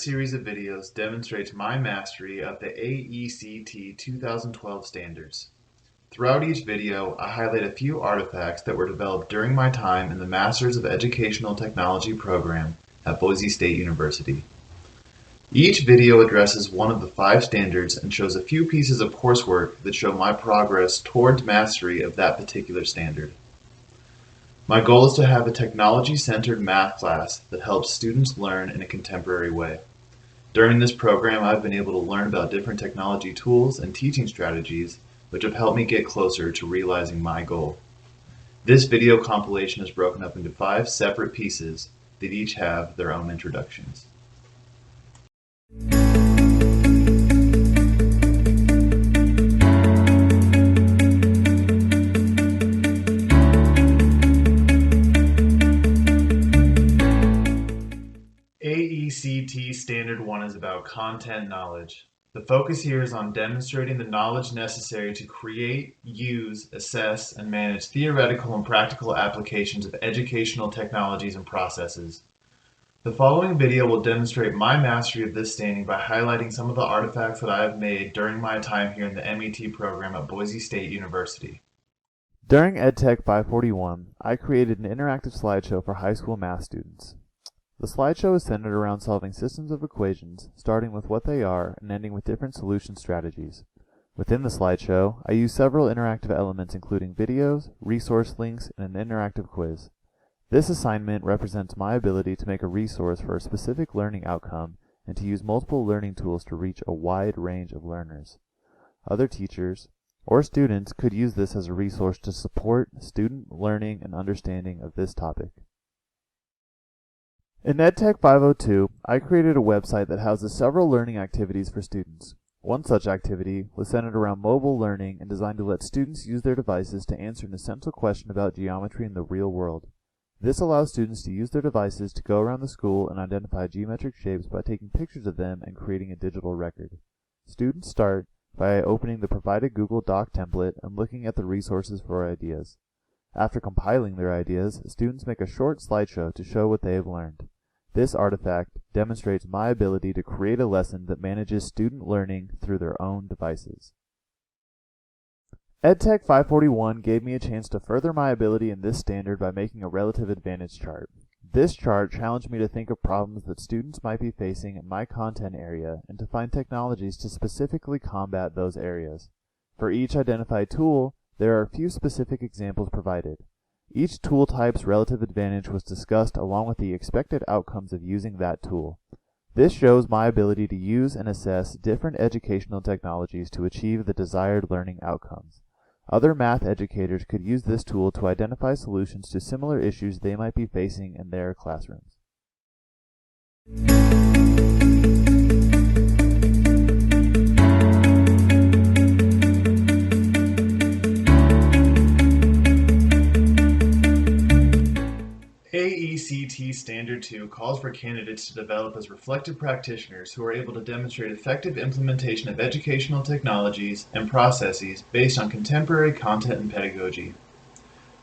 series of videos demonstrates my mastery of the AECT 2012 standards. Throughout each video, I highlight a few artifacts that were developed during my time in the Masters of Educational Technology program at Boise State University. Each video addresses one of the 5 standards and shows a few pieces of coursework that show my progress towards mastery of that particular standard. My goal is to have a technology-centered math class that helps students learn in a contemporary way. During this program, I've been able to learn about different technology tools and teaching strategies, which have helped me get closer to realizing my goal. This video compilation is broken up into 5 separate pieces that each have their own introductions. AECT Standard 1 is about content knowledge. The focus here is on demonstrating the knowledge necessary to create, use, assess, and manage theoretical and practical applications of educational technologies and processes. The following video will demonstrate my mastery of this standing by highlighting some of the artifacts that I have made during my time here in the MET program at Boise State University. During EdTech 541, I created an interactive slideshow for high school math students. The slideshow is centered around solving systems of equations, starting with what they are and ending with different solution strategies. Within the slideshow, I use several interactive elements including videos, resource links, and an interactive quiz. This assignment represents my ability to make a resource for a specific learning outcome and to use multiple learning tools to reach a wide range of learners. Other teachers or students could use this as a resource to support student learning and understanding of this topic. In EdTech 502, I created a website that houses several learning activities for students. One such activity was centered around mobile learning and designed to let students use their devices to answer an essential question about geometry in the real world. This allows students to use their devices to go around the school and identify geometric shapes by taking pictures of them and creating a digital record. Students start by opening the provided Google Doc template and looking at the resources for ideas. After compiling their ideas, students make a short slideshow to show what they have learned. This artifact demonstrates my ability to create a lesson that manages student learning through their own devices. EdTech 541 gave me a chance to further my ability in this standard by making a relative advantage chart. This chart challenged me to think of problems that students might be facing in my content area and to find technologies to specifically combat those areas. For each identified tool, there are a few specific examples provided. Each tool type's relative advantage was discussed along with the expected outcomes of using that tool. This shows my ability to use and assess different educational technologies to achieve the desired learning outcomes. Other math educators could use this tool to identify solutions to similar issues they might be facing in their classrooms. AECT Standard 2 calls for candidates to develop as reflective practitioners who are able to demonstrate effective implementation of educational technologies and processes based on contemporary content and pedagogy.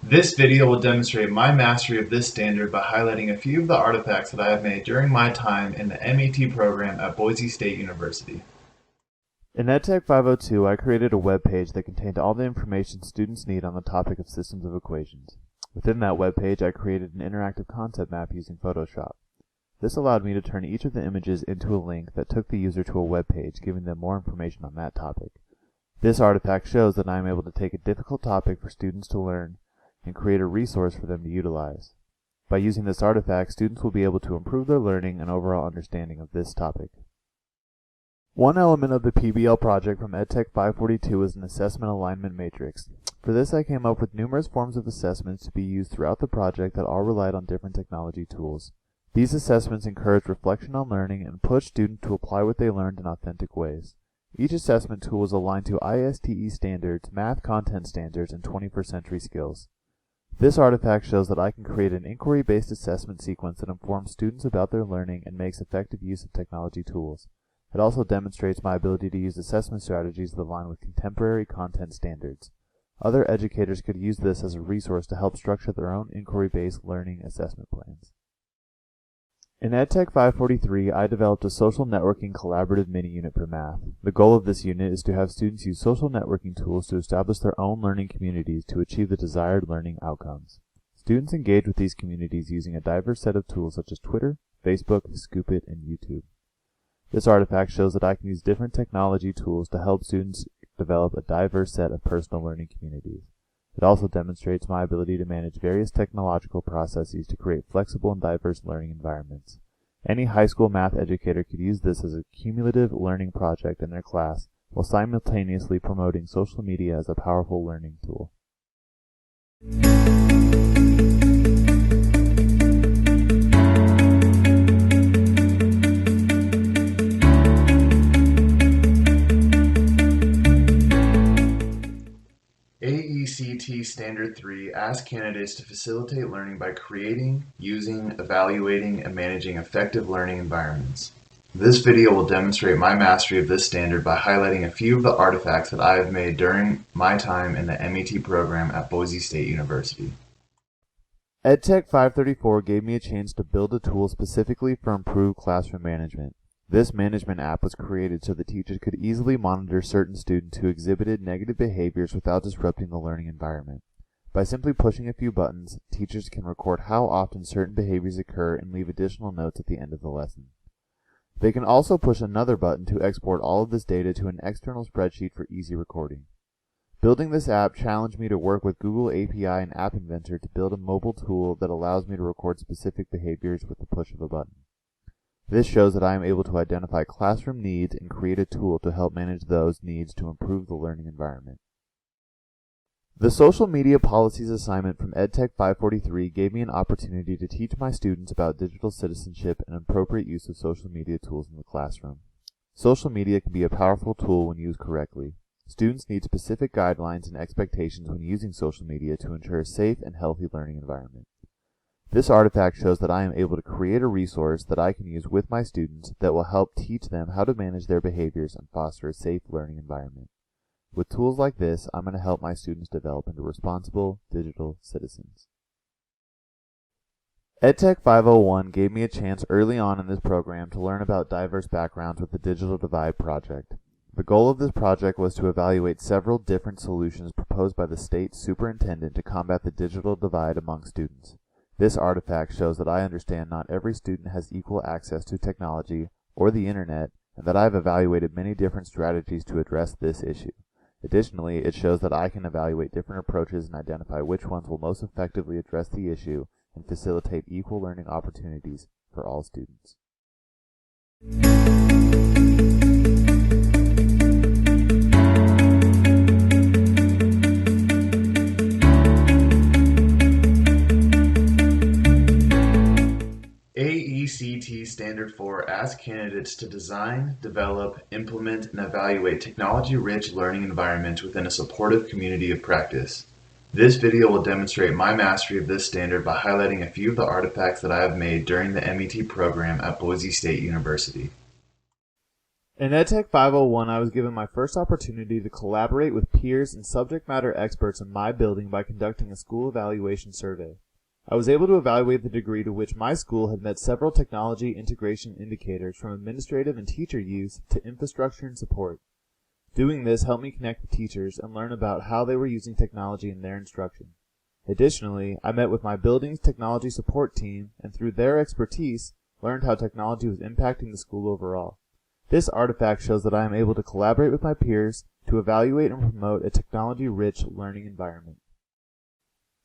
This video will demonstrate my mastery of this standard by highlighting a few of the artifacts that I have made during my time in the MET program at Boise State University. In EdTech 502, I created a web page that contained all the information students need on the topic of systems of equations. Within that web page, I created an interactive concept map using Photoshop. This allowed me to turn each of the images into a link that took the user to a web page, giving them more information on that topic. This artifact shows that I am able to take a difficult topic for students to learn and create a resource for them to utilize. By using this artifact, students will be able to improve their learning and overall understanding of this topic. One element of the PBL project from EdTech 542 is an assessment alignment matrix. For this, I came up with numerous forms of assessments to be used throughout the project that all relied on different technology tools. These assessments encourage reflection on learning and push students to apply what they learned in authentic ways. Each assessment tool is aligned to ISTE standards, math content standards, and 21st century skills. This artifact shows that I can create an inquiry-based assessment sequence that informs students about their learning and makes effective use of technology tools. It also demonstrates my ability to use assessment strategies that align with contemporary content standards. Other educators could use this as a resource to help structure their own inquiry-based learning assessment plans. In EdTech 543, I developed a social networking collaborative mini-unit for math. The goal of this unit is to have students use social networking tools to establish their own learning communities to achieve the desired learning outcomes. Students engage with these communities using a diverse set of tools such as Twitter, Facebook, Scoopit, and YouTube. This artifact shows that I can use different technology tools to help students develop a diverse set of personal learning communities. It also demonstrates my ability to manage various technological processes to create flexible and diverse learning environments. Any high school math educator could use this as a cumulative learning project in their class while simultaneously promoting social media as a powerful learning tool. AECT Standard 3 asks candidates to facilitate learning by creating, using, evaluating, and managing effective learning environments. This video will demonstrate my mastery of this standard by highlighting a few of the artifacts that I have made during my time in the MET program at Boise State University. EdTech 534 gave me a chance to build a tool specifically for improved classroom management. This management app was created so that teachers could easily monitor certain students who exhibited negative behaviors without disrupting the learning environment. By simply pushing a few buttons, teachers can record how often certain behaviors occur and leave additional notes at the end of the lesson. They can also push another button to export all of this data to an external spreadsheet for easy recording. Building this app challenged me to work with Google API and App Inventor to build a mobile tool that allows me to record specific behaviors with the push of a button. This shows that I am able to identify classroom needs and create a tool to help manage those needs to improve the learning environment. The Social Media Policies assignment from EdTech 543 gave me an opportunity to teach my students about digital citizenship and appropriate use of social media tools in the classroom. Social media can be a powerful tool when used correctly. Students need specific guidelines and expectations when using social media to ensure a safe and healthy learning environment. This artifact shows that I am able to create a resource that I can use with my students that will help teach them how to manage their behaviors and foster a safe learning environment. With tools like this, I'm going to help my students develop into responsible digital citizens. EdTech 501 gave me a chance early on in this program to learn about diverse backgrounds with the Digital Divide project. The goal of this project was to evaluate several different solutions proposed by the state superintendent to combat the digital divide among students. This artifact shows that I understand not every student has equal access to technology or the internet, and that I have evaluated many different strategies to address this issue. Additionally, it shows that I can evaluate different approaches and identify which ones will most effectively address the issue and facilitate equal learning opportunities for all students. AECT Standard 4 asks candidates to design, develop, implement, and evaluate technology-rich learning environments within a supportive community of practice. This video will demonstrate my mastery of this standard by highlighting a few of the artifacts that I have made during the MET program at Boise State University. In EdTech 501, I was given my first opportunity to collaborate with peers and subject matter experts in my building by conducting a school evaluation survey. I was able to evaluate the degree to which my school had met several technology integration indicators from administrative and teacher use to infrastructure and support. Doing this helped me connect with teachers and learn about how they were using technology in their instruction. Additionally, I met with my building's technology support team and through their expertise, learned how technology was impacting the school overall. This artifact shows that I am able to collaborate with my peers to evaluate and promote a technology-rich learning environment.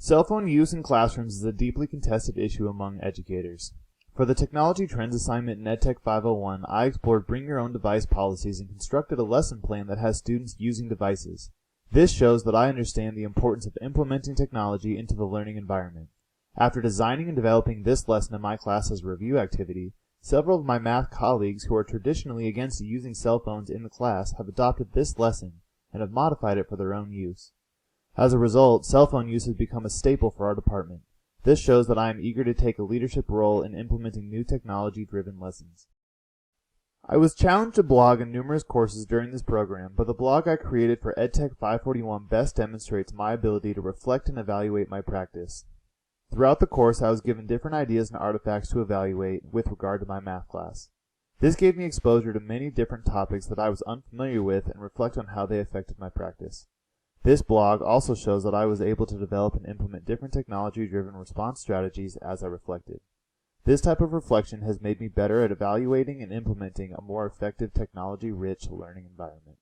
Cell phone use in classrooms is a deeply contested issue among educators. For the Technology Trends assignment in EdTech 501, I explored bring your own device policies and constructed a lesson plan that has students using devices. This shows that I understand the importance of implementing technology into the learning environment. After designing and developing this lesson in my class as a review activity, several of my math colleagues who are traditionally against using cell phones in the class have adopted this lesson and have modified it for their own use. As a result, cell phone use has become a staple for our department. This shows that I am eager to take a leadership role in implementing new technology-driven lessons. I was challenged to blog in numerous courses during this program, but the blog I created for EdTech 541 best demonstrates my ability to reflect and evaluate my practice. Throughout the course, I was given different ideas and artifacts to evaluate with regard to my math class. This gave me exposure to many different topics that I was unfamiliar with and reflect on how they affected my practice. This blog also shows that I was able to develop and implement different technology-driven response strategies as I reflected. This type of reflection has made me better at evaluating and implementing a more effective technology-rich learning environment.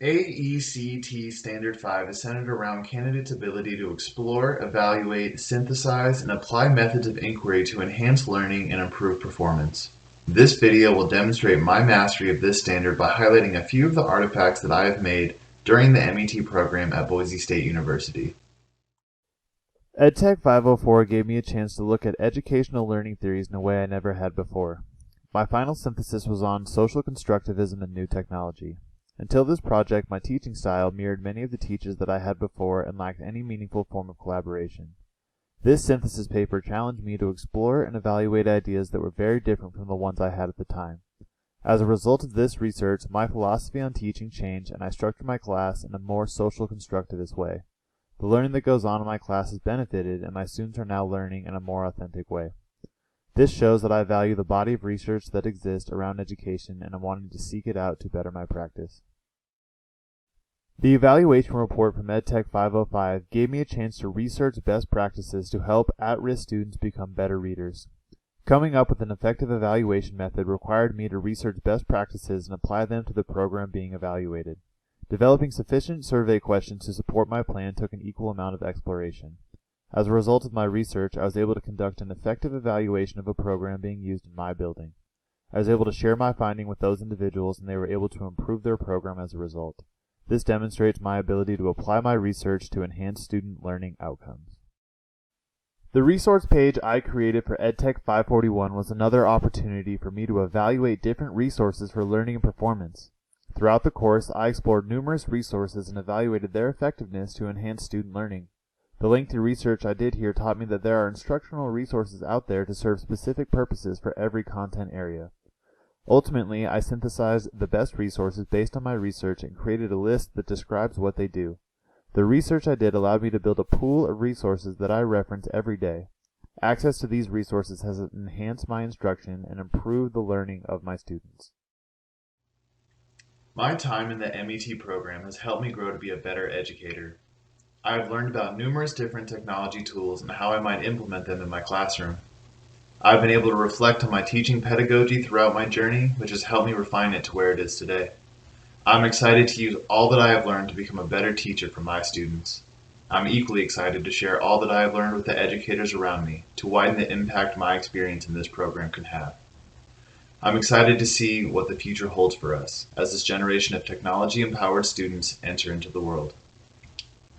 AECT Standard 5 is centered around candidates' ability to explore, evaluate, synthesize, and apply methods of inquiry to enhance learning and improve performance. This video will demonstrate my mastery of this standard by highlighting a few of the artifacts that I have made during the MET program at Boise State University. EdTech 504 gave me a chance to look at educational learning theories in a way I never had before. My final synthesis was on social constructivism and new technology. Until this project, my teaching style mirrored many of the teachers that I had before and lacked any meaningful form of collaboration. This synthesis paper challenged me to explore and evaluate ideas that were very different from the ones I had at the time. As a result of this research, my philosophy on teaching changed and I structured my class in a more social constructivist way. The learning that goes on in my class has benefited and my students are now learning in a more authentic way. This shows that I value the body of research that exists around education and I'm wanting to seek it out to better my practice. The evaluation report from EdTech 505 gave me a chance to research best practices to help at-risk students become better readers. Coming up with an effective evaluation method required me to research best practices and apply them to the program being evaluated. Developing sufficient survey questions to support my plan took an equal amount of exploration. As a result of my research, I was able to conduct an effective evaluation of a program being used in my building. I was able to share my finding with those individuals and they were able to improve their program as a result. This demonstrates my ability to apply my research to enhance student learning outcomes. The resource page I created for EdTech 541 was another opportunity for me to evaluate different resources for learning and performance. Throughout the course, I explored numerous resources and evaluated their effectiveness to enhance student learning. The lengthy research I did here taught me that there are instructional resources out there to serve specific purposes for every content area. Ultimately, I synthesized the best resources based on my research and created a list that describes what they do. The research I did allowed me to build a pool of resources that I reference every day. Access to these resources has enhanced my instruction and improved the learning of my students. My time in the MET program has helped me grow to be a better educator. I have learned about numerous different technology tools and how I might implement them in my classroom. I've been able to reflect on my teaching pedagogy throughout my journey, which has helped me refine it to where it is today. I'm excited to use all that I have learned to become a better teacher for my students. I'm equally excited to share all that I have learned with the educators around me to widen the impact my experience in this program can have. I'm excited to see what the future holds for us as this generation of technology-empowered students enter into the world.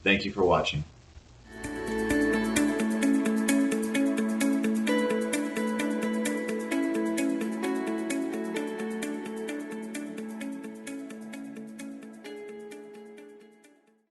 Thank you for watching.